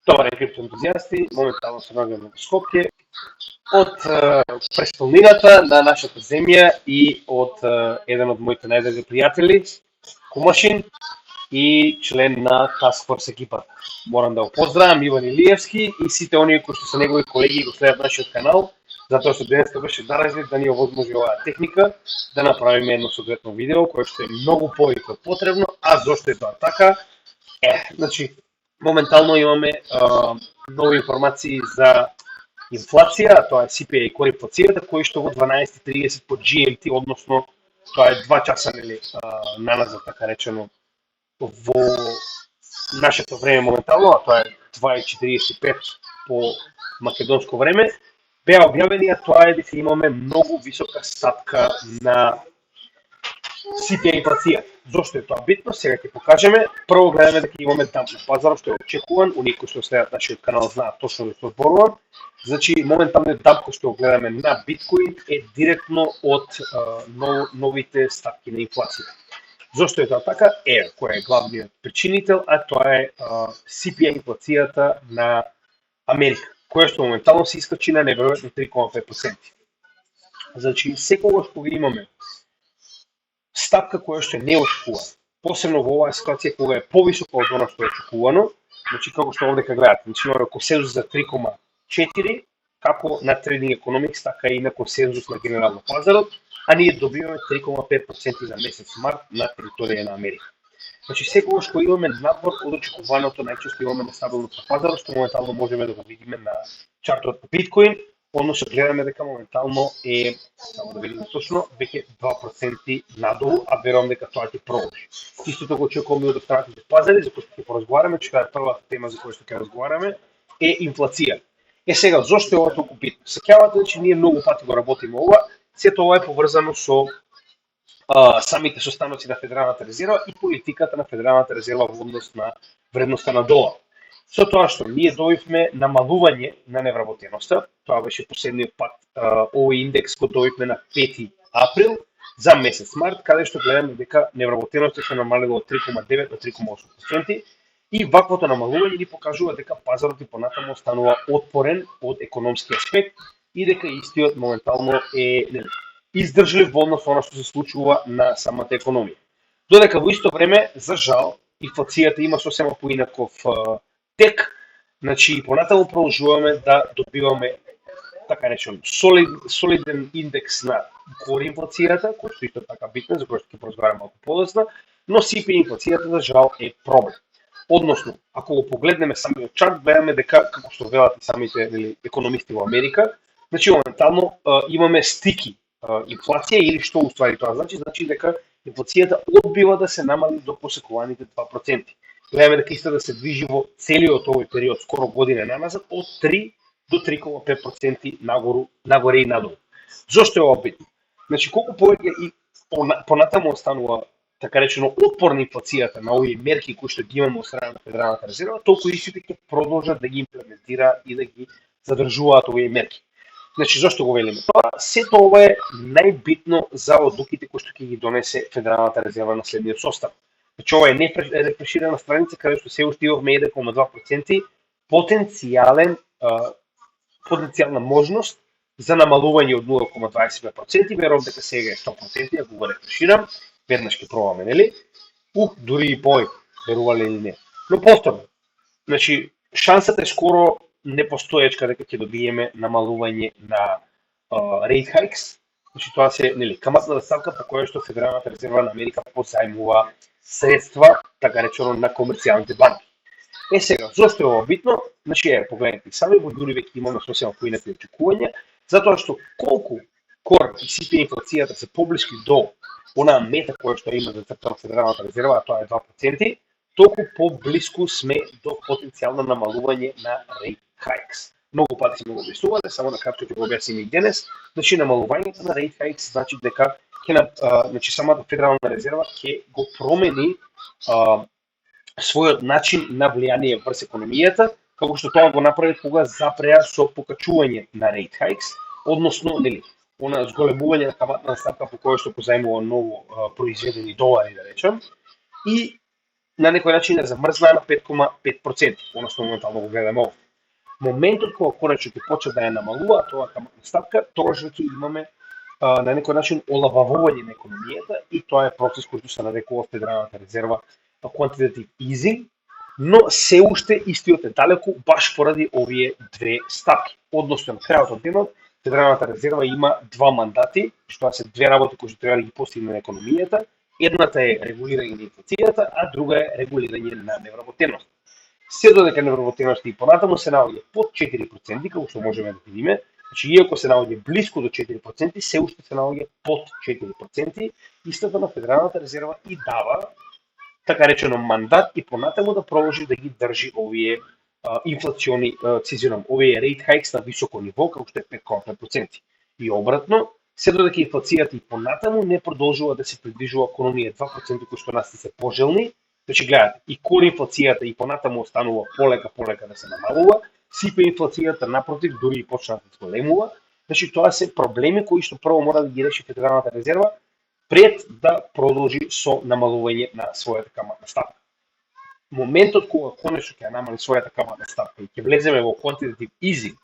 Добре, криптоентузиасти, моментално се наоѓаме во Скопје, од престолнината на нашата земја и од еден од моите најдраги пријатели, Кумашин и член на Task Force екипата. Морам да го поздравам Иван Илиевски и сите оние кои што се негови колеги и го следат нашиот канал, затоа што денеска беше наразлив да ни овозможи оваа техника, да направиме едно соодветно видео, кое што е многу повеќе потребно, а зошто е тоа така? Значи, моментално имаме нови информации за инфлација, тоа е CPI кор инфлацијата, кој што во 12:30 по GMT, односно тоа е 2 часа наназад, така речено, во нашето време моментално, а тоа е 2:45 по македонско време, беа објавени, а тоа е дека имаме многу висока стапка на CPI инфлација. Зошто е тоа битно? Сега ќе покажеме. Прво гледаме дека имаме дамп на пазарот, што е очекуван. Оние кои што следат нашиот канал знаат точно за што зборувам. Значи, моменталниот дамп кој што гледаме на биткоин е директно од новите стапки на инфлација. Зошто е тоа така? Кој е главниот причинител, а тоа е CPI инфлацијата на Америка, која што моментално се искачи на неверојатно 3,5%. Значи, секогаш кога имаме стапка која што не очекувана, посебно во оваа ситуација кога е повисока од она што е очекувано, значи како што овде гледате, значи имаме консензус за 3,4 како на Trading Economics, така и на консензус на генерално пазарот, а ние добиваме 3,5% за месец март на територија на Америка. Значи секогаш кога имаме надвор од очекуваното, најчесто имаме нестабилност на пазарот, што моментално можеме да го видиме на чартот на биткоин, односно гледаме дека моментално е, само да видиме точно, веќе 2% надолу, а верувам дека тоа ќе продолжи. Истото го очекуваме од останатите пазари, за кои ќе поразговараме, че е првата тема за која што ќе разговараме, е инфлација. Сега, зошто е ова толку битно? Сеќавате, че ние многу пати го работиме ова, сето ова е поврзано со самите состаноци на Федералната резерва и политиката на Федералната резерва во однос на вредноста на долар. Со тоа што ние добивме намалување на невработеноста, тоа беше последниот пат овој индекс кој добивме на 5 април за месец март, каде што гледаме дека невработеноста се намалила од 3,9 на 3,8%, и ваквото намалување ни покажува дека пазарот и понатаму останува отпорен од економски аспект и дека истиот моментално е издржлив во однос на она што се случува на самата економија. Додека во исто време, за жал, инфлацијата има сосема поинаков тек, значи и понатаму продолжуваме да добиваме, така речем, солиден индекс на кор инфлацијата, кој што исто така битна, за кој што ќе поразговараме малку подоцна, но CPI инфлацијата за жал е проблем. Односно, ако го погледнеме самиот чарт, гледаме дека, како што велат и самите економисти во Америка, значи моментално имаме стики инфлација, или што уствари тоа значи? Значи дека инфлацијата одбива да се намали до посекуваните 2%. Гледаме дека иста да се движи во целиот овој период, скоро година наназад, од 3 до 3,5% нагоре и надолу. Зошто е ова битно? Значи, колку повеќе и понатаму останува, така речено, отпор на инфлацијата на овие мерки кои што ги имаме од страна на Федералната резерва, толку истите ќе продолжат да ги имплементира и да ги задржуваат овие мерки. Значи, зашто го велиме тоа? Сето ова е најбитно за одлуките кои што ќе ги донесе Федералната резерва на следниот состав. Значи, ова е рефреширана страница каде што се уште имавме 1,2% потенцијална можност за намалување од 0,25%. Верувам дека сега е 100%, ако го рефреширам, веднаш ќе пробаме, нели? Дури и повеќе, верувале или не. Но повторно, значи, шансата е скоро непостоечка дека ќе добиеме намалување на rate hikes. Значи, тоа се, нели, каматната ставка по која што Федералната резерва на Америка позајмува средства, така речено, на комерцијалните банки. Сега, зошто е ова битно? Значи, погледнете, сами во јули веќе имаме сосема поинакви очекувања, затоа што колку кор и CPI инфлацијата се поблиски до онаа мета која што има зацртана Федералната резерва, а тоа е 2%, толку поблиску сме до потенцијално намалување на rate hikes. Многу пати сме го објаснувале, само на кратко ќе го објасним и денес. Значи, намалувањето на rate hikes значи дека значи, самата Федерална резерва ќе го промени својот начин на влијание врз економијата, како што тоа го направи кога запреа со покачување на rate hikes, односно, нели, она зголемување на каматна ставка по која што позајмува ново произведени долари, да речем, и на некој начин е замрзнаа на 5,5%, односно моментално го гледаме овде. Моментот кога конечно ќе почне да ја намалува тоа каматна стапка, тогаш ќе имаме на некој начин олабавување на економијата и тоа е процес кој што се нарекува Федералната резерва quantitative easing, но се уште истиот е далеку баш поради овие две стапки. Односно, на крајот од денот, Федералната резерва има два мандати, што се две работи кои што треба да ги постигне на економијата. Едната е регулирање на инфлацијата, а друга е регулирање на невработеност. Се додека невработеноста и понатаму се наоѓа под 4%, како што можеме да видиме, значи иако се наоѓа блиску до 4%, се уште се наоѓа под 4%, истото на Федералната резерва и дава така речено мандат и понатаму да продолжи да ги држи овие инфлациони, овие rate hikes на високо ниво, како што е 5,5%. И обратно, се додека инфлацијата и понатаму не продолжува да се приближува кон оние 2% кои што нас се пожелни, значи гледате, и кон инфлацијата и понатаму останува полека да се намалува, сипе инфлацијата напротив, дури и почна да се зголемува, значи тоа се проблеми кои што прво мора да ги реши Федералната резерва пред да продолжи со намалување на својата каматна стапка. Моментот кога конечно ќе намали својата каматна стапка и ќе влеземе во quantitative easing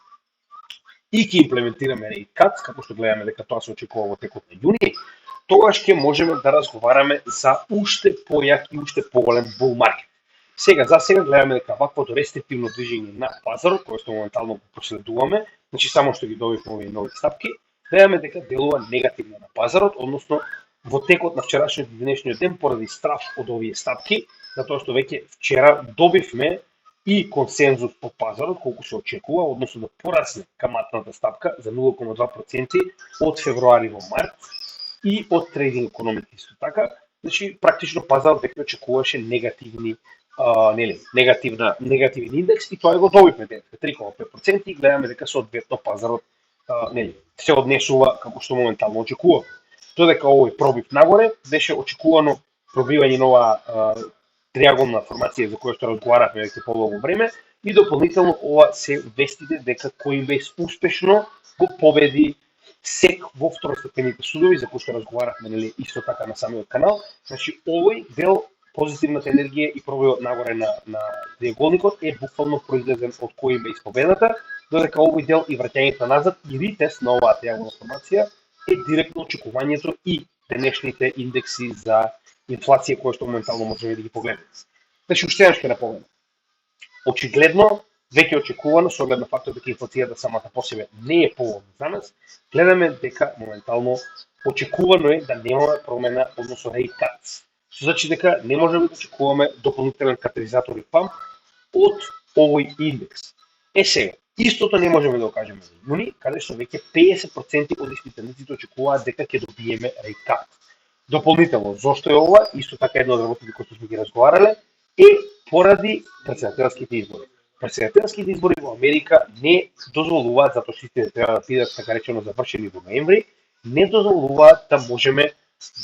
и ќе имплементираме rate cuts, како што гледаме дека тоа се очекува во текот на јуни, тогаш ќе можеме да разговараме за уште појак и уште поголем bull market. Сега гледаме дека ваквото рестриктивно движење на пазарот, кој што моментално го проследуваме, значи само што ги добивме овие нови стапки, гледаме дека делува негативно на пазарот, односно во текот на вчерашниот и денешниот ден поради страф од овие стапки, затоа што веќе вчера добивме и консензус по пазарот колку се очекува, односно да порасне каматната стапка за 0,2% од февруари во март и од трейдинг економика исто така, значи практично пазарот веќе очекуваше негативен индекс и тоа го добивме денеска 3,5% и гледаме дека соодветно пазарот се однесува како што моментално очекува. Додека овој пробив нагоре беше очекувано пробивање нова триаголна формација за која што разговаравме веќе подолго време и дополнително ова се вестите дека Coinbase успешно го победи SEC во второстепените судови за кои што разговаравме исто така на самиот канал. Значи овој дел позитивната енергија и пробивот нагоре на триаголникот е буквално произлезен од Coinbase победата, додека овој дел и враќањето назад и ретест на оваа триаголна формација е директно очекувањето и денешните индекси за инфлација која што моментално можеме да ги погледнеме. Значи, уште еднаш ќе напоменам. Очигледно, веќе очекувано, со оглед на фактот дека инфлацијата самата по себе не е поволна за нас, гледаме дека моментално очекувано е да немаме промена односно rate cuts. Што значи дека не можеме да очекуваме дополнителен катализатор и памп од овој индекс. Сега, истото не можеме да го кажеме за јуни, каде што веќе 50% од испитаниците очекуваат дека ќе добиеме rate cut. Дополнително, зошто е ова? Исто така една од работите кои сме ги разговарале е поради претседателските избори. Претседателските избори во Америка не дозволуваат, затоа што истите треба да бидат така речено завршени во ноември, не дозволуваат да можеме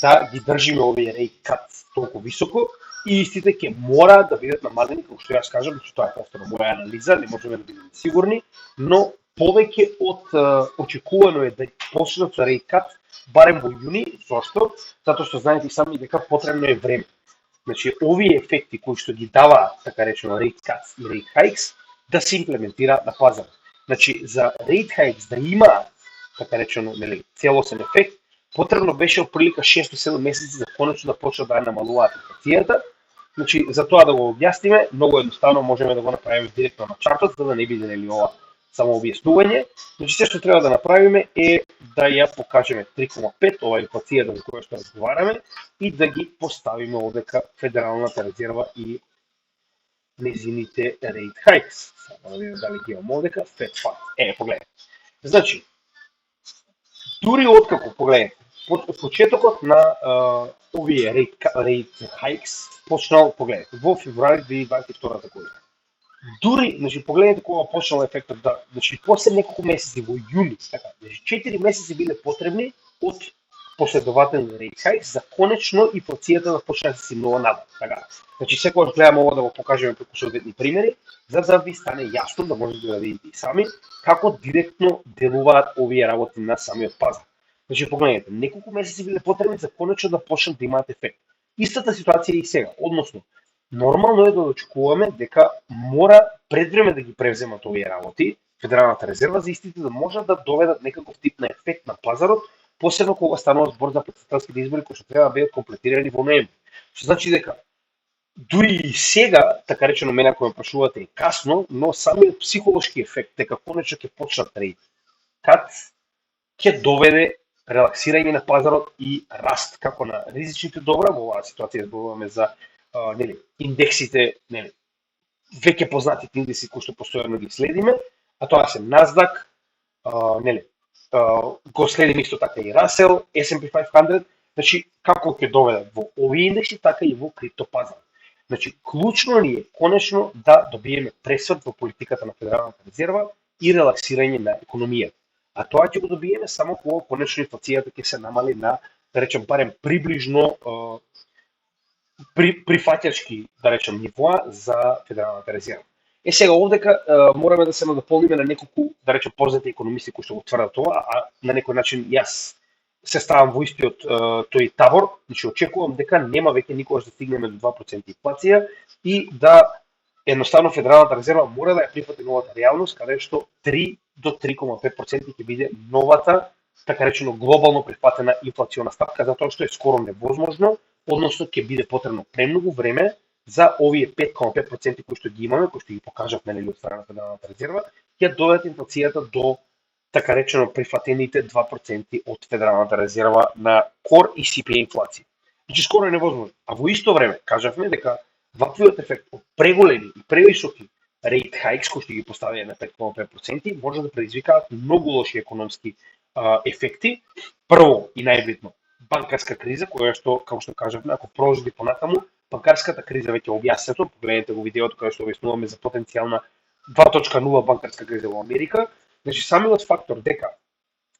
да ги држиме овие rate cuts толку високо и истите ќе мора да бидат намалени, како што јас кажам, што тоа е повторно моја анализа, не можеме да бидеме сигурни, но повеќе од очекувано е да почнат со rate cut барем во јуни. Зошто? Затоа што знаете сами дека потребно е време. Значи, овие ефекти кои што ги даваат, така речено, rate cuts и rate hikes, да се имплементираат на пазарот. Значи, за rate hikes да има, така речено, целосен ефект, потребно беше отприлика 6 до 7 месеци за конечно да почнат да намалуваат инфлацијата. Значи, за тоа да го објасниме, многу едноставно можеме да го направиме директно на чартот, за да не биде ова само објаснување. Значи, се што треба да направиме е да ја покажеме 3,5, ова е инфлацијата за која што разговараме, и да ги поставиме одека Федералната резерва и незините rate hikes. Само да видим дали ги имаме одека, Fed Fund. Погледайте. Значи, дури откако, погледайте, почетокот на овие rate hikes почнал, погледайте, во февруари 2022 година. Дури, значи, погледнете кога почнал ефектот да, значи, после неколку месеци во јуни, така, значи 4 месеци биле потребни од последователни rate hikes за конечно инфлацијата да почне да се симнува надолу, така. Значи секогаш гледаме ова да го покажеме преку соодветни примери, за да ви стане јасно, да можете да видите и сами како директно делуваат овие работи на самиот пазар. Значи погледнете, неколку месеци биле потребни за конечно да почнат да имаат ефект. Истата ситуација е и сега, односно нормално е да очекуваме дека мора пред време да ги превземат овие работи, Федералната резерва, за истите да можат да доведат некаков тип на ефект на пазарот, посебно кога станува збор за претседателските избори кои што треба да бидат комплетирани во ноември. Што значи дека дури и сега, така речено мене ако ме прашувате е касно, но самиот психолошки ефект дека конечно ќе почнат трейд, кад ќе доведе релаксирање на пазарот и раст како на ризичните добра, во оваа ситуација зборуваме за нели, индексите, нели, веќе познатите индекси кои што постојано ги следиме, а тоа се NASDAQ, нели, го следиме исто така и Russell, S&P 500, значи како ќе доведат во овие индекси, така и во криптопазар. Значи, клучно ни е конечно да добиеме пресврт во политиката на Федералната резерва и релаксирање на економијата. А тоа ќе го добиеме само кога конечно инфлацијата ќе се намали на, да речем, барем приближно прифаќачки, да речем, нивоа за Федералната резерва. Сега овдека мораме да се надополниме на неколку, да речем, познати економисти кои што го тврдат тоа, а на некој начин јас се ставам во истиот тој табор, значи очекувам дека нема веќе никогаш да стигнеме до 2% инфлација и да едноставно Федералната резерва мора да ја прифати новата реалност, каде што 3 до 3,5% ќе биде новата, така речено, глобално прифатена инфлациона стапка, затоа што е скоро невозможно, односно ќе биде потребно премногу време за овие 5,5% кои што ги имаме, кои што ги покажавме нели од страна на Федералната резерва, ќе доведат инфлацијата до така речено прифатените 2% од Федералната резерва на кор и CPI инфлација. Значи скоро е невозможно. А во исто време кажавме дека ваквиот ефект од преголеми и превисоки rate hikes кои што ги поставија на 5,5% може да предизвикаат многу лоши економски ефекти. Прво и најбитно банкарска криза, која што, како што кажавме, ако продолжи понатаму, банкарската криза веќе објаснето, погледнете го видеото каде што објаснуваме за потенцијална 2.0 банкарска криза во Америка. Значи самиот фактор дека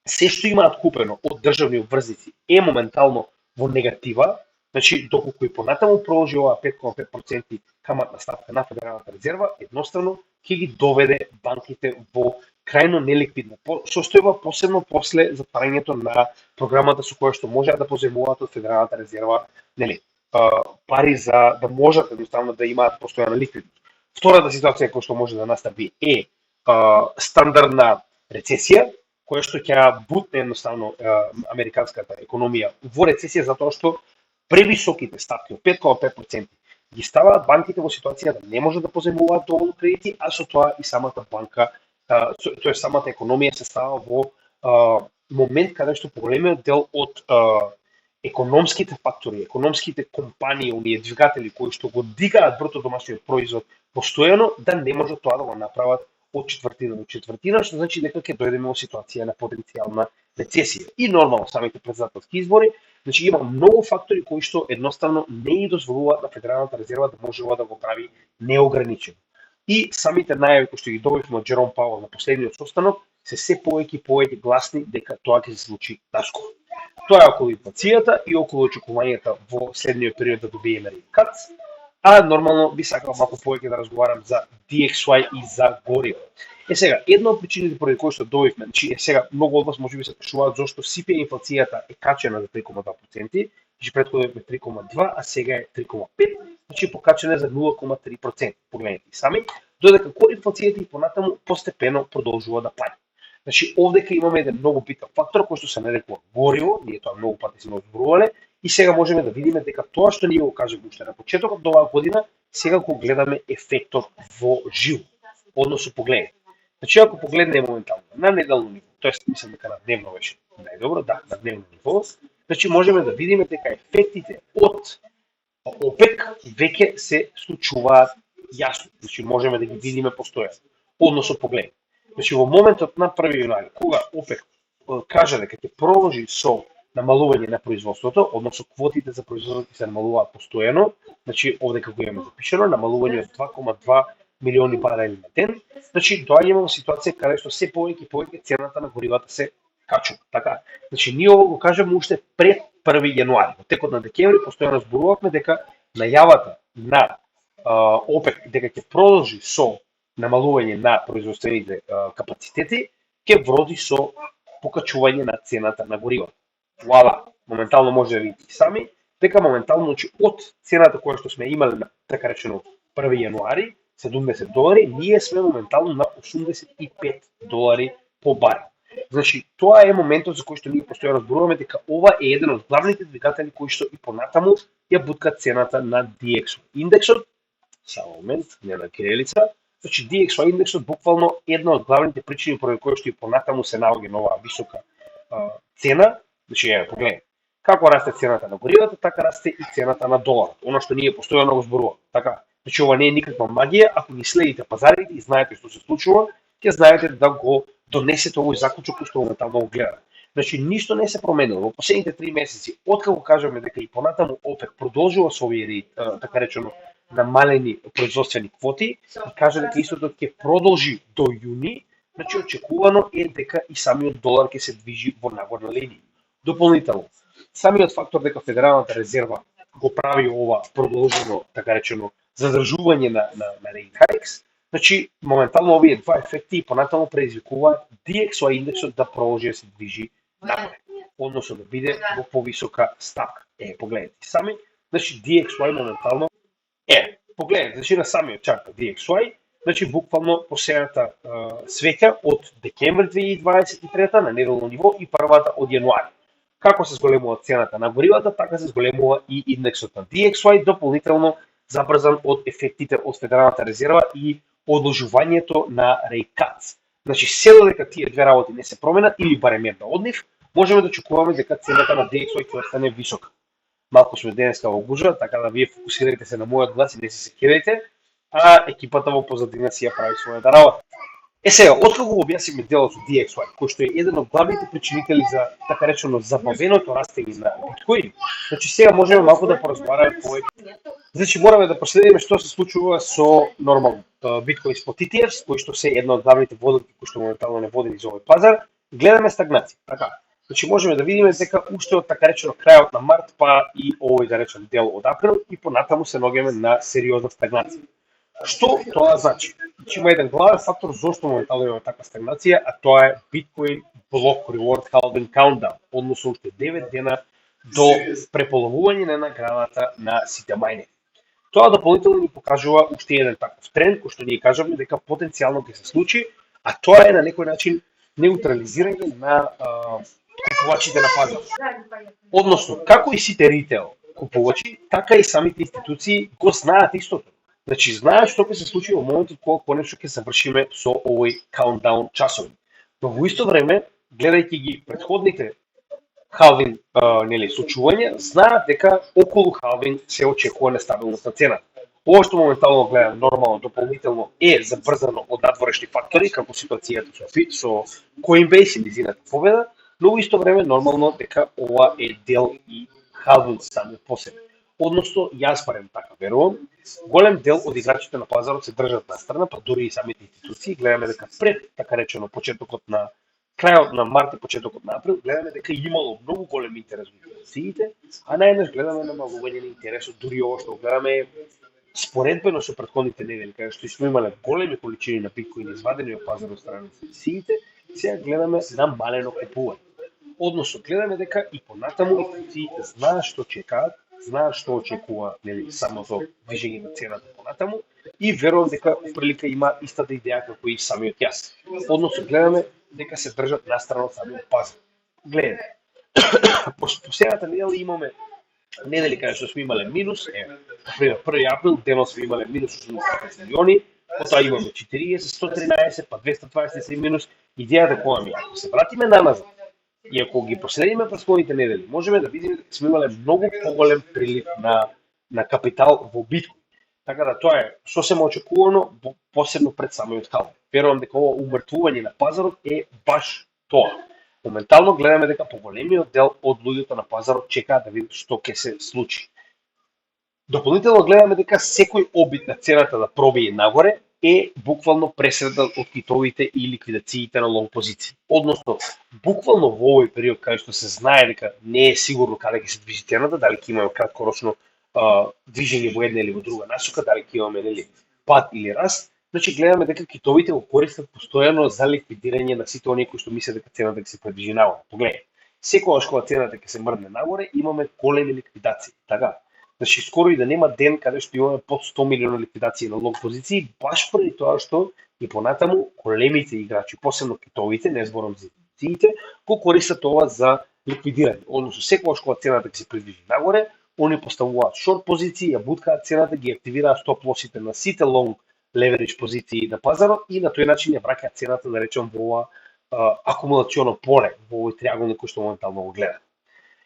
се што имаат купено од државни обврзници е моментално во негатива, значи доколку и понатаму продолжи оваа 5,5% каматна ставка на Федералната резерва, едноставно ќе ги доведе банките во крајно неликвидна состојба, посебно после затварањето на програмата со која што можеа да позајмуваат од Федералната резерва, нели, пари за да можат едноставно да имаат постојана ликвидност. Втората ситуација која што може да настапи е стандардна рецесија, која што ќе бутне едноставно американската економија во рецесија затоа што превисоките ставки од 5,5% ги ставаат банките во ситуација да не можат да позајмуваат доволно кредити, а со тоа и самата банка, тоест самата економија се става во момент каде што поголемиот дел од економските фактори, економските компании, оние двигатели кои што го дигаат бруто домашниот производ постојано, да не можат тоа да го направат од четвртина до четвртина, што значи дека ќе дојдеме во ситуација на потенцијална рецесија. И нормално самите претседателски избори, значи има многу фактори кои што едноставно не ги дозволуваат на Федералната резерва да може да го прави неограничено. И самите најави кои што ги добивме од Джером Пауел на последниот состанок се повеќе и повеќе гласни дека тоа ќе се случи наскоро. Тоа е околу инфлацијата и околу очекувањата во следниот период да добиеме rate cuts, а нормално би сакал малку повеќе да разговарам за DXY и за гориво. Сега, една од причините поради кои што добивме, значи сега многу од вас можеби се прашуваат зошто CPI инфлацијата е качена за 3,2%, значи претходно е 3,2, а сега е 3,5, значи покачена за 0,3%. Погледнете сами, додека кор инфлацијата и понатаму постепено продолжува да паѓа. Значи овдека имаме еден многу битен фактор кој што се нарекува гориво, ние тоа многу пати сме зборувале, и сега можеме да видиме дека тоа што ние го кажеме уште на почетокот до оваа година, сега го гледаме ефектот во живо. Односно погледнете. Значи ако погледнеме моментално на неделно ниво, тоест мислам дека на дневно беше најдобро, да, на дневно ниво, значи можеме да видиме дека ефектите од ОПЕК веќе се случуваат јасно. Значи можеме да ги видиме постојано. Односно погледнете. Значи во моментот на 1 јануари, кога ОПЕК кажа дека ќе продолжи со намалување на производството, односно квотите за производство ќе се намалуваат постојано, значи овдека го имаме запишано, намалување од 2,2 милиони барели на ден, значи доаѓаме во ситуација каде што се повеќе и повеќе цената на горивата се качува. Така, значи ние ово го кажеме уште пред 1 јануари. Во текот на декември постојано зборувавме дека најавата на ОПЕК дека ќе продолжи со намалување на производствените капацитети ќе вроди со покачување на цената на горивата. Вуала, моментално може да видите сами, дека моментално, значи, од цената која што сме имале на така речено 1 јануари, $70, ние сме моментално на $85 по барел. Значи, тоа е моментот за кој што ние постојано зборуваме дека ова е еден од главните двигатели кои што и понатаму ја буткат цената на DXY индексот. Само момент, не на кирилица. Значи, DXY индексот буквално една од главните причини поради кои што и понатаму се наоѓа на оваа висока цена. Значи, погледнете, како расте цената на горивата, така расте и цената на доларот. Оно што ние постојано го зборуваме. Така, значи ова не е никаква магија, ако ги следите пазарите и знаете што се случува, ќе знаете да го донесете овој заклучок кој што моментално го гледаме. Значи, ништо не се променило во последните 3 месеци, откако кажеме дека и понатаму ОПЕК продолжува со овие така речено намалени производствени квоти и каже дека истото ќе продолжи до јуни, значи очекувано е дека и самиот долар ќе се движи во нагорна линија. Дополнително, самиот фактор дека Федералната резерва го прави ова продолжено, така речено, задржување на rate hikes, значи моментално овие два ефекти понатаму предизвикуваат DXY индексот да продолжи да се движи нагоре, односно да биде во повисока стапка. Погледнете сами, значи DXY моментално погледнете, значи на самиот чарт на DXY, значи буквално последната свеќа од декември 2023 на неделно ниво и првата од јануари. Како се зголемува цената на горивата, така се зголемува и индексот на DXY, дополнително забрзан од ефектите од Федералната резерва и одложувањето на rate cuts. Значи, се додека тие две работи не се променат или барем една од нив, можеме да очекуваме дека цената на DXY ќе остане висока. Малку сме денеска во гужва, така да вие фокусирајте се на мојот глас и не се секирайте, а екипата во позадина си ја прави својата работа. Сега, откако го објасниме делот со DXY, кој што е еден од главните причинители за така речено забавеното растење на биткоин, значи сега можеме малку да поразговараме повеќе. Значи мораме да проследиме што се случува со нормално биткоин спот ETFs, кои што се една од главните водачи кои што моментално не води низ овој пазар, гледаме стагнација. Така. Значи можеме да видиме дека уште од така речено крајот на март па и овој да речем дел од април и понатаму се наоѓаме на сериозна стагнација. Што тоа значи? Значи има еден главен фактор зошто моментално има таква стагнација, а тоа е Bitcoin Block Reward Halving Countdown, односно уште 9 дена до преполовување на наградата на сите мајнери. Тоа дополнително ни покажува уште еден таков тренд кој што ние кажаме дека потенцијално ќе се случи, а тоа е на некој начин неутрализирање на купувачите на пазарот. Односно, како и сите ритейл купувачи, така и самите институции го знаат истото. Значи, знаат што ќе се случи во моментот кога конечно ќе завршиме со овој countdown часови. Но во исто време, гледајќи ги предходните халвин случувања, знаат дека околу халвин се очекува нестабилност на цената. Ова што моментално гледам нормално дополнително е забрзано од надворешни фактори, како ситуацијата со Coinbase и низината победа, но во исто време нормално дека ова е дел и халвин самиот по себе. Односно, јас барем така верувам, голем дел од играчите на пазарот се држат настрана, па дури и самите институции, гледаме дека пред така речено почетокот на крајот на март и почетокот на април, гледаме дека имало многу голем интерес во институциите, а наеднаш гледаме намалување на интересот, дури ова што гледаме споредбено со претходните недели, каде што сме имале големи количини на биткоин извадени од пазарот страна на институциите, сега гледаме намалено купување. Односно, гледаме дека и понатаму институциите знаат што чекаат, знаат што очекува самото движење на цената понатаму и верувам дека прилика има истата идеја како и самиот јас. Односно, гледаме дека се држат настрана од самиот пазар. Гледате, последната недела имаме недели каде што сме имале минус, например 1 април денот сме имале минус 85 милиони, потоа имаме 40, 113, па 223 минус. Идејата која ми е, ако се вратиме наназад и ако ги проследиме претходните недели, можеме да видиме дека сме имале многу поголем прилив на капитал во биткоин. Така да тоа е сосема очекувано, посебно пред самиот халвин. Верувам дека ова умртвување на пазарот е баш тоа. Моментално гледаме дека поголемиот дел од луѓето на пазарот чекаат да видат што ќе се случи. Дополнително гледаме дека секој обид на цената да пробие нагоре е буквално пресредан од китовите и ликвидациите на лонг позиции. Односно, буквално во овој период каде што се знае дека не е сигурно каде ќе се движи цената, дали ќе имаме краткорочно движење во една или во друга насока, дали ќе имаме пад или раст, значи гледаме дека китовите го користат постојано за ликвидирање на сите оние кои што мислат дека цената ќе се предвижи нагоре. Погледај, секогаш кога цената ќе се мрдне нагоре, имаме големи ликвидации, така? Значи, скоро и да нема ден каде што имаме под 100 милиона ликвидации на лонг позиции, баш поради тоа што и понатаму големите играчи, посебно китовите, не зборам за инвестициите, го користат ова за ликвидирање. Односно, секогаш кога цената ќе се придвижи нагоре, они поставуваат шорт позиции, ја буткаат цената, ги активираат стоп лосите на сите лонг леверидж позиции на пазарот и на тој начин ја враќаат цената, да речем, во ова акумулационо поле, во овој триаголник кој што моментално го гледа.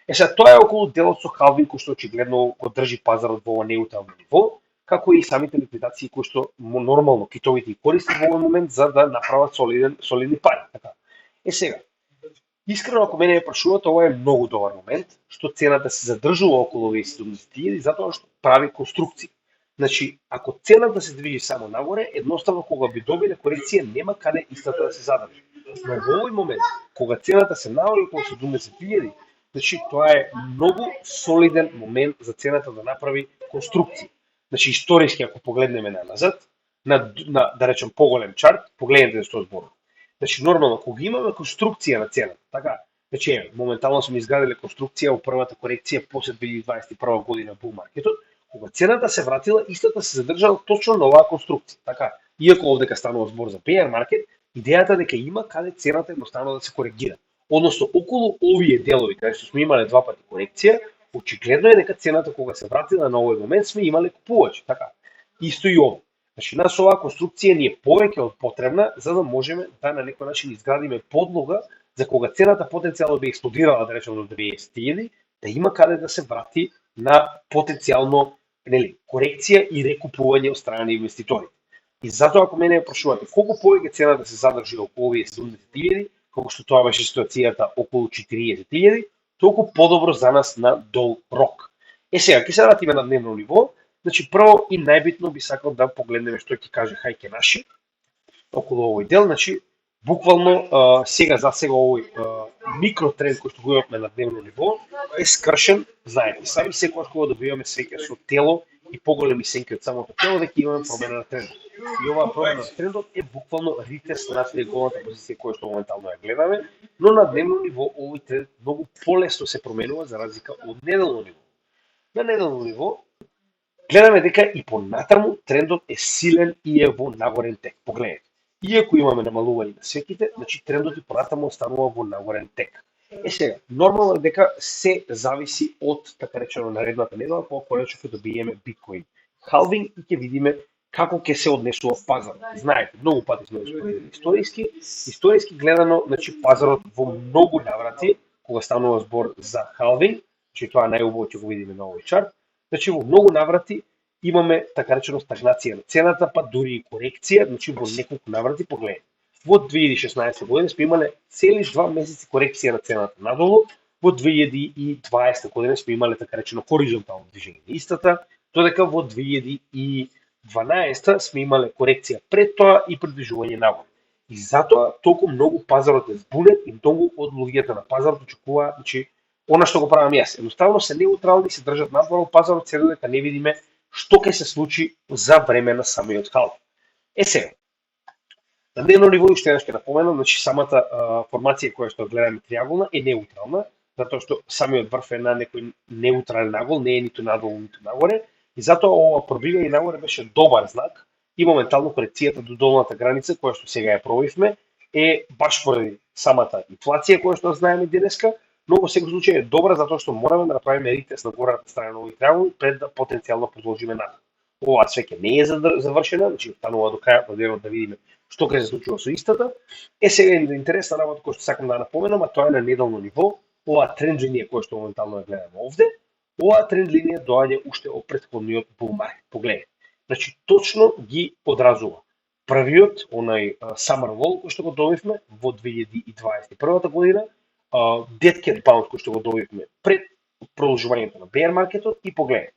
Сега, тоа е околу делот со халвинг кој што очигледно го држи пазарот во ова неутрално ниво, како и самите ликвидации кои што нормално китовите и користат во овој момент за да направат солидни пари. Така. Сега, искрено ако мене ме прашуват, ова е многу добар момент, што цената се задржува околу овие 70.000 затоа што прави конструкции. Значи, ако цената се движи само нагоре, едноставно кога би добиле корекција нема каде истата да се задржи. Но во овој момент, кога цената се наоѓа околу 70.000, значи тоа е многу солиден момент за цената да направи конструкција. Значи, историски ако погледнеме назад, да речем поголем чарт, погледнете што зборам. Значи, нормално, кога имаме конструкција на цената, така, значи, моментално сме изградиле конструкција во првата корекција после 2021 година бул маркетот, кога цената се вратила, истата се задржала точно на оваа конструкција. Така, иако овдека станува збор за bear маркет, идејата дека има каде цената едноставно да се коригира. Односно, околу овие делови, каде што сме имале два пати корекција, очигледно е дека цената кога се вратила на овој момент сме имале купувачи. Така, исто и ово. Значи, нас оваа конструкција ни е повеќе од потребна, за да можеме да на некој начин изградиме подлога за кога цената потенцијално би експлодирала, да речеме до 90.000, да има каде да се врати на потенцијално корекција и рекупување од страна на инвеститорите. И затоа ако мене прашувате колку повеќе цената се задржи околу овие 70.000, колку што тоа беше ситуацијата околу 40.000, толку подобро за нас на дол рок. Сега, ќе се вратиме на дневно ниво. Значи, прво и најбитно би сакал да погледнеме што ќе каже Хајке Наши околу овој дел. Значи, буквално сега за сега овој микротренд кој што го имаме на дневно ниво е скршен, знаете, сами секогаш кога добиваме сеќа со тело и поголеми сенки од самото тело, дека имаме промена на трендот. И оваа промена на трендот е буквално ритест на триаголната позиција која што моментално ја гледаме, но на дневно ниво овој тренд многу полесно се променува за разлика од неделно ниво. На неделно ниво гледаме дека и понатаму трендот е силен и е во нагорен тек. Погледнете. Иако имаме намалување на свеките, значи трендот и понатаму останува во нагорен тек. Сега, нормално е дека се зависи од, така речено, наредната недела, кога ќе добиеме биткоин халвинг и ќе видиме како ќе се однесува пазарот. Знаете, многу пати сме споредили историски гледано, значи пазарот во многу наврати, кога станува збор за халвинг, значи тоа најубаво ќе го видиме на овој чарт, значи во многу наврати имаме така речено стагнација на цената, па дури и корекција, значи во неколку наврати погледнете. Во 2016 година сме имале цели 2 месеци корекција на цената надолу, во 2020 година сме имале така речено хоризонтално движење на истата, додека во 2012 сме имале корекција пред тоа и придвижување нагоре. И затоа толку многу пазарот е збунет и многу од луѓето на пазарот очекуваат, значи она што го правам јас. Едноставно се неутрални и се држат надвор од пазарот, се додека не видиме што ќе се случи за време на самиот халвинг. Сега, на дневно ниво уште еднаш ќе напоменам, значи самата формација која што гледаме триаголна е неутрална, затоа што самиот врв е на некој неутрален нагол, не е ниту надолу, ниту нагоре, и затоа ова пробивање нагоре беше добар знак и моментално корекцијата до долната граница која што сега ја пробивме е баш поради самата инфлација која што знаеме денеска, но во секој случај е добра затоа што мораме да направиме ритест на горната страна на овој триаголник пред да потенцијално продолжиме напред. Оваа свеќе не е завршена, значи останува до крајот на денот да видиме што ќе се случува со истата. Сега интересна работа која што сакам да напоменам, а тоа е на неделно ниво, оваа тренд линија која што моментално ја гледаме овде. Оваа тренд линија доаѓа уште од претходниот бул маркет. Погледнете. Значи точно ги одразува првиот онај summer low кој што го добивме во 2021 година, dead cat bounce кој што го добивме пред продолжувањето на bear маркетот и погледнете.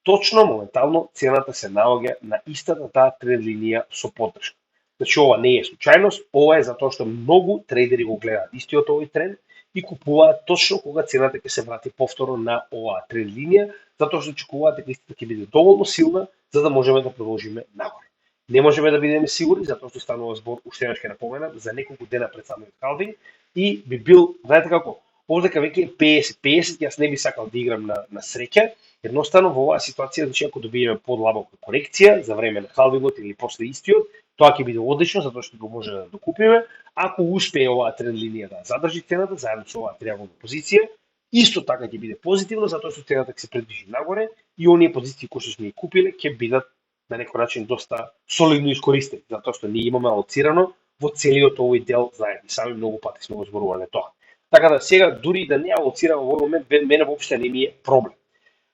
Точно моментално цената се наоѓа на истата таа тренд линија со поддршка. Значи ова не е случајност, ова е затоа што многу трейдери го гледаат истиот овој тренд и купуваат точно кога цената ќе се врати повторно на оваа тренд линија, затоа што очекуваат дека истата ќе биде доволно силна за да можеме да продолжиме нагоре. Не можеме да бидеме сигурни затоа што станува збор, уште еднаш ќе напоменам, за неколку дена пред самиот халвинг и би бил, знаете како, Овдека веќе е 50-50, јас не би сакал да играм на среќа, едноставно во оваа ситуација, значи ако добиеме подлабока корекција за време на халвингот или после истиот, тоа ќе биде одлично затоа што го може да докупиме. Ако успее оваа тренд линија да задржи цената заедно со оваа триаголна позиција, исто така ќе биде позитивно затоа што цената ќе се предвижи нагоре и оние позиции кои што сме ги купиле ќе бидат на некој начин доста солидно искористени, затоа што ние имаме алоцирано во целиот овој дел заедно. Сами многу пати сме го зборувале тоа. Така да сега дури да не алоцирам во овој момент, мене воопште не ми е проблем.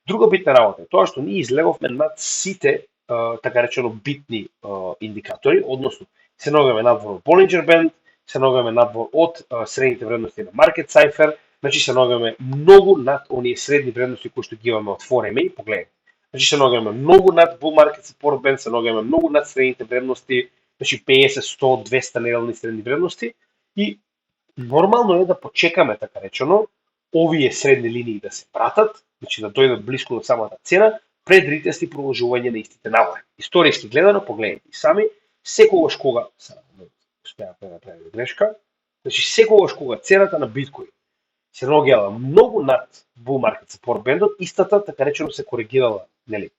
Друга битна работа е тоа што ние излеговме над сите така речено битни индикатори, односно се наоѓаме надвор од Bollinger Band, се наоѓаме надвор од средните вредности на Market Cipher, значи се наоѓаме многу над оние средни вредности кои што ги имаме од 4MA, погледнете. Значи се наоѓаме многу над Bull Market Support Band, се наоѓаме многу над средните вредности, значи 50, 100, 200 неделни средни вредности и нормално е да почекаме така речено овие средни линии да се пратат, значи да дојдат блиску до самата цена, пред ритести продолжување на истите нагоре. Историски гледано, погледнете и сами, секогаш кога, сега успеав да направим грешка, значи секогаш кога цената на биткоин се наоѓала многу над Bull Market Support Band-от, истата така речено се коригирала, нели,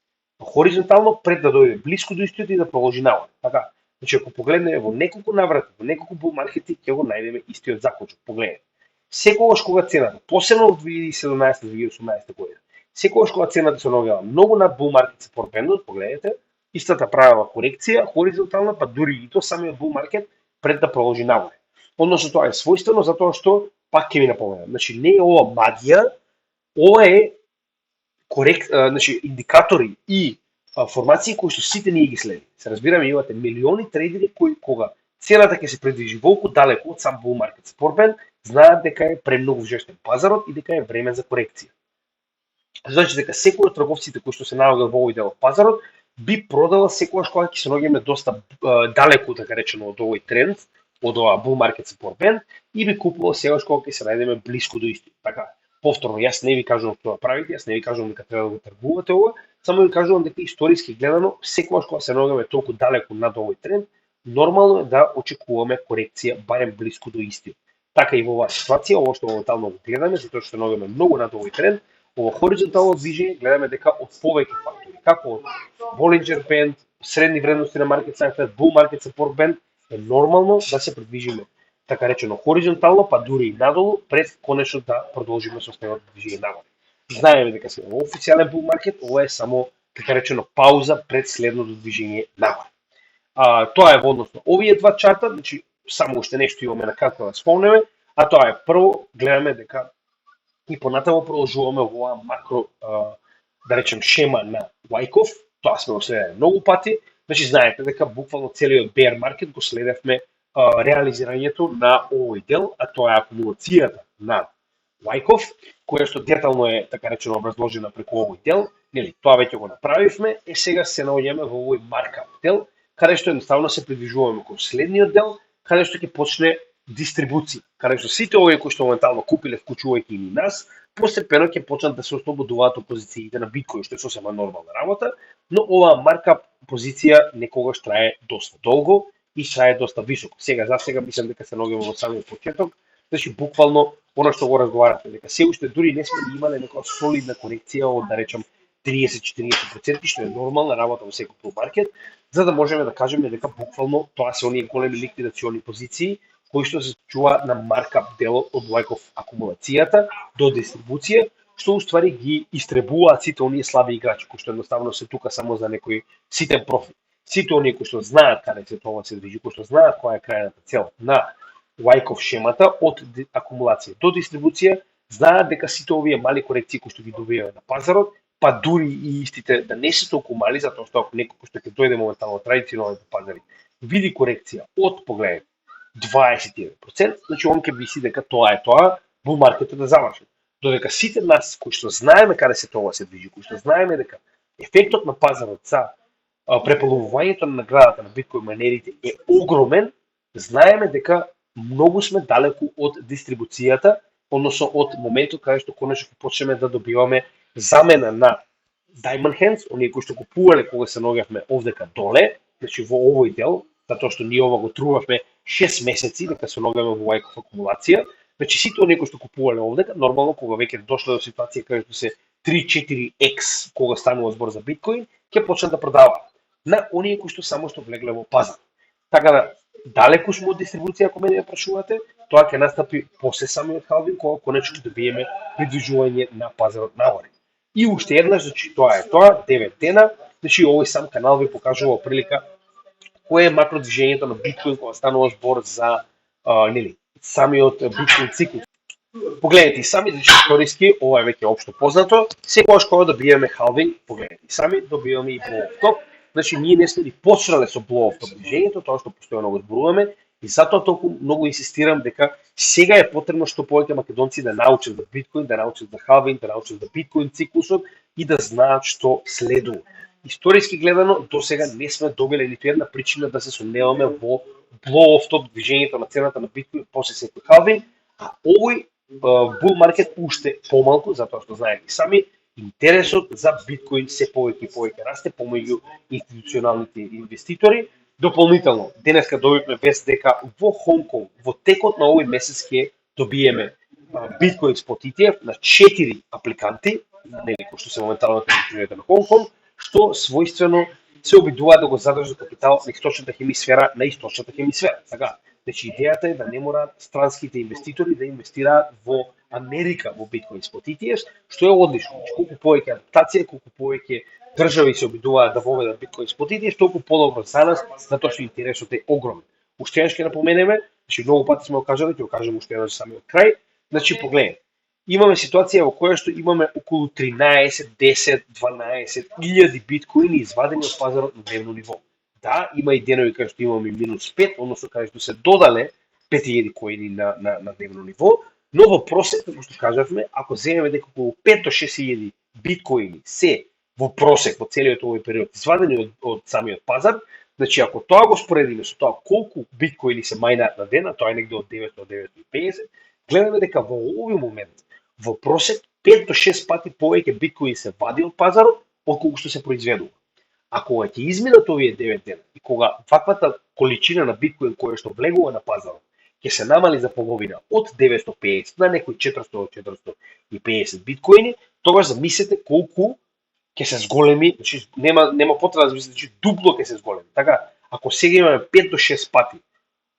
хоризонтално пред да дојде блиску до истиот и да продолжи нагоре. Така, значи ако погледнеме во неколку наврати, во неколку bull маркети, ќе го најдеме истиот заклучок. Погледнете. Секогаш кога цената, посебно во 2017-2018 година, секогаш кога цената се наоѓала многу над Bull Market Support Band-от, погледнете, истата правила корекција, хоризонтална, па дури и то самиот Bull Market пред да продолжи нагоре. Односно тоа е својствено затоа што, пак ќе ви напоменам, значи не е ова магија, ова е значи индикатори и формации кои што сите ние ги следиме. Се разбираме, имате милиони трейдери кои кога цената ќе се предвижи волку далеку од сам Bull Market Support Band, знаат дека е премногу жесток пазарот и дека е време за корекција. Значи дека секој од трговците кои што се наоѓаат во овој дел од пазарот би продала секогаш кога ќе се наоѓаме доста далеку, така речено, од овој тренд, од оваа Bull Market Support Band и би купувал секогаш кога ќе се најдеме блиску до истиот. Така, повторно, јас не ви кажувам што да правите, јас не ви кажувам дека треба да го тргувате ова, само ви кажувам дека историски гледано, секогаш кога се наоѓаме толку далеку над овој тренд, нормално е да очекуваме корекција барем блиску до истиот. Така и во оваа ситуација, ово што моментално го гледаме, затоа што се наоѓаме многу над овој тренд, ово хоризонтално движење гледаме дека од повеќе фактори, како од Bollinger Band, средни вредности на Market Cipher, Bull Market Support Band, е нормално да се придвижиме така речено хоризонтално, па дури и надолу, пред конечно да продолжиме со снегото движење нагоре. Знаеме дека сме во официјален bull market, ова е само така речено пауза пред следното движење нагоре. Тоа е во однос на овие два чарта, значи само уште нешто имаме на како да спомнеме, а тоа е прво гледаме дека и понатамо продолжуваме во оваа макро да речем шема на Wyckoff, тоа сме го следеле многу пати, значи знаете дека буквално целиот bear market го следевме реализирањето на овој дел, а тоа е акумулацијата на Wyckoff, која што детално е така речено образложена преку овој дел, нели, тоа веќе го направивме, и сега се наоѓаме во овој маркап дел, каде што едноставно се придвижуваме кон следниот дел, каде што ќе почне дистрибуција, каде што сите овие кои што моментално купиле, вклучувајќи и нас, постепено ќе почнат да се ослободуваат од позициите на биткоин, што е сосема нормална работа, но оваа маркап позиција некогаш трае доста долго и трае доста високо. За сега мислам дека се наоѓаме во самиот почеток, значи буквално она што го разговарате, дека се уште дури не сме имале некоја солидна корекција од, да речем, 30-40%, што е нормална работа во секој bull маркет, за да можеме да кажеме дека буквално тоа се оние големи ликвидациони позиции кои што се случуваат на маркап делот од Wyckoff акумулацијата до дистрибуција, што уствари ги истребуваат сите оние слаби играчи кои што едноставно се тука само за некој ситен профит. Сите оние кои што знаат каде се тоа се движи, кои што знаат која е крајната цел на Wyckoff шемата од акумулација до дистрибуција, знаат дека сите овие мали корекции кои што ги добиваме на пазарот, па дури и истите да не се толку мали, затоа што ако некој што ќе дојде моментално традиционалните пазари види корекција од, погледнете, 21%, значи он ќе мисли дека тоа е тоа, bull маркетот да заврши. Додека сите нас кои што знаеме каде се тоа се движи, кои што знаеме дека ефектот на пазарот за преполовувањето на наградата на биткоин майнерите е огромен, знаеме дека многу сме далеку од дистрибуцијата, односно од моментот каде што конечно ќе почнеме да добиваме замена на Diamond Hands, оние кои што купувале кога се наоѓавме овдека доле, значи во овој дел, затоа што ние ова го трувавме 6 месеци дека се наоѓаме во Wyckoff акумулација, Значи сите оние кои што купувале овдека, нормално кога веќе дошле до ситуација каде што се 3-4x кога станува збор за биткоин, ќе почнат да продаваат на оние кои што само што влегле во пазар. Така да далеку сме од дистрибуција, ако мене ја прашувате, тоа ќе настапи после самиот халвинг, кога конечно ќе добиеме придвижување на пазарот нагоре. И уште еднаш, значи тоа е тоа, 9 дена, значи овој сам канал ви покажува прилика кое е макродвижењето на биткоин кога станува збор за самиот биткоин циклус. Погледнете и сами, значи историски, ова е веќе општо познато, секогаш кога добиваме халвинг, погледнете и сами, добиваме и blow-off top. Значи ние не сме ни почнале со blow-off top движењето, тоа што постојано го зборуваме, и затоа толку многу инсистирам дека сега е потребно што повеќе македонци да научат за биткоин, да научат за халвинг, да научат за биткоин циклусот и да знаат што следува. Историски гледано, до сега не сме добиле ниту една причина да се сомневаме во blow-off top движењето на цената на биткоин после секој халвинг, а овој бул маркет уште помалку, затоа што знаете и сами, интересот за биткоин се повеќе и повеќе расте помеѓу институционалните инвеститори. Дополнително, денеска добивме вест дека во Хонг Конг, во текот на овој месец ќе добиеме биткоин спот ETF на 4 апликанти, кои што се моментално на територијата на Хонг Конг, што својствено се обидуваат да го задржат капитал на источната хемисфера на источната хемисфера. Така, значи идејата е да не мораат странските инвеститори да инвестираат во Америка во биткоин спот ETF, што е одлично. Значи, колку повеќе адаптација, колку повеќе држави се обидуваат да воведат биткоин спот ETF, толку подобро за нас, затоа што интересот е огромен. Уште еднаш ќе напоменеме, значи многу пати сме го кажале, ќе го кажем уште еднаш самиот крај. Значи погледнете, имаме ситуација во која што имаме околу 13, 10, 12 илјади биткоини извадени од пазарот на дневно ниво. Да, има и денови кај што имаме минус 5, односно кај што се додале 5000 коини на дневно ниво, но во просек, како што кажавме, ако земеме дека околу 5 до 6000 биткоини се во просек во целиот овој период извадени од самиот пазар, значи ако тоа го споредиме со тоа колку биткоини се мајнаат на ден, тоа е негде од 9 до 950, гледаме дека во овој момент во просек 5 до 6 пати повеќе биткоини се вади од пазарот отколку што се произведува. А кога ќе изминат овие 9 дена и кога ваквата количина на биткоин која што влегува на пазарот ќе се намали за половина од 950 на некои 400-450 биткоини, тогаш замислете колку ќе се зголеми, значи нема потреба да замислите, значи дупло ќе се зголеми. Така, ако сега имаме 5 до 6 пати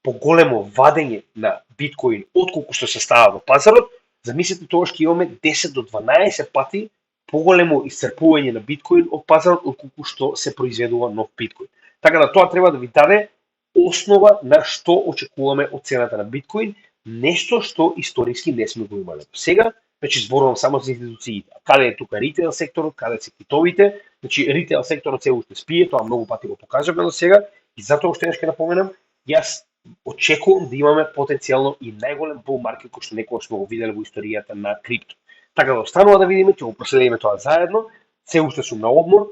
поголемо вадење на биткоин отколку што се става во пазарот, замислете тогаш ќе имаме 10 до 12 пати поголемо исцрпување на биткоин од пазарот отколку што се произведува нов биткоин. Така да тоа треба да ви даде основа на што очекуваме од цената на биткоин, нешто што историски не сме го имале. Сега, значи зборувам само за институциите. Каде е тука ритейл секторот, каде се китовите? Значи ритейл секторот се уште спие, тоа многу пати го покажавме до сега и затоа уште нешто ќе напоменам, јас очекувам да имаме потенцијално и најголем bull market кој што некогаш сме го виделе во историјата на крипто. Така да останува да видиме, ќе го проследиме тоа заедно. Се уште сум на одмор.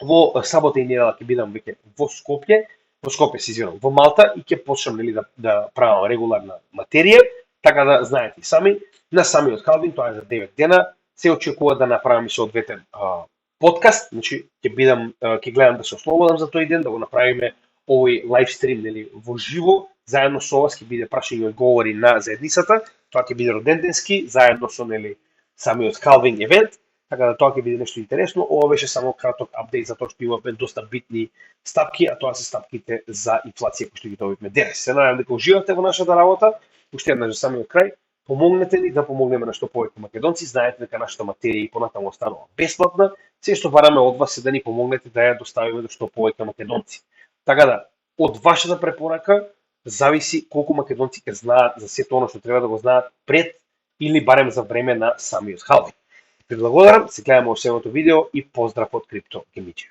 Во сабота и недела ќе бидам веќе во Скопје, во Малта и ќе почнам да правам регуларна материја, така да знаете сами, на самиот халвинг, тоа е за 9 дена, се очекува да направам и соодветен подкаст, значи ќе гледам да се ослободам за тој ден, да го направиме овој лайвстрим во живо, заедно со вас ќе биде прашање и одговори на заедницата, тоа ќе биде роденденски, заедно со самиот халвинг евент. Така да тоа ќе биде нешто интересно. Ова беше само краток апдейт за тоа што имавме доста битни стапки, а тоа се стапките за инфлација кои што ги добивме денес. Се надевам дека уживате во нашата работа. Уште еднаш за самиот крај, помогнете ни да помогнеме на што повеќе македонци. Знаете дека нашата материја и понатаму останува бесплатна. Се што бараме од вас е да ни помогнете да ја доставиме до што повеќе македонци. Така да, од вашата препорака зависи колку македонци ќе знаат за сето оно што треба да го знаат пред или барем за време на самиот халвинг. Ви благодарам, се гледаме во следното видео и поздрав од Крипто Гемичи.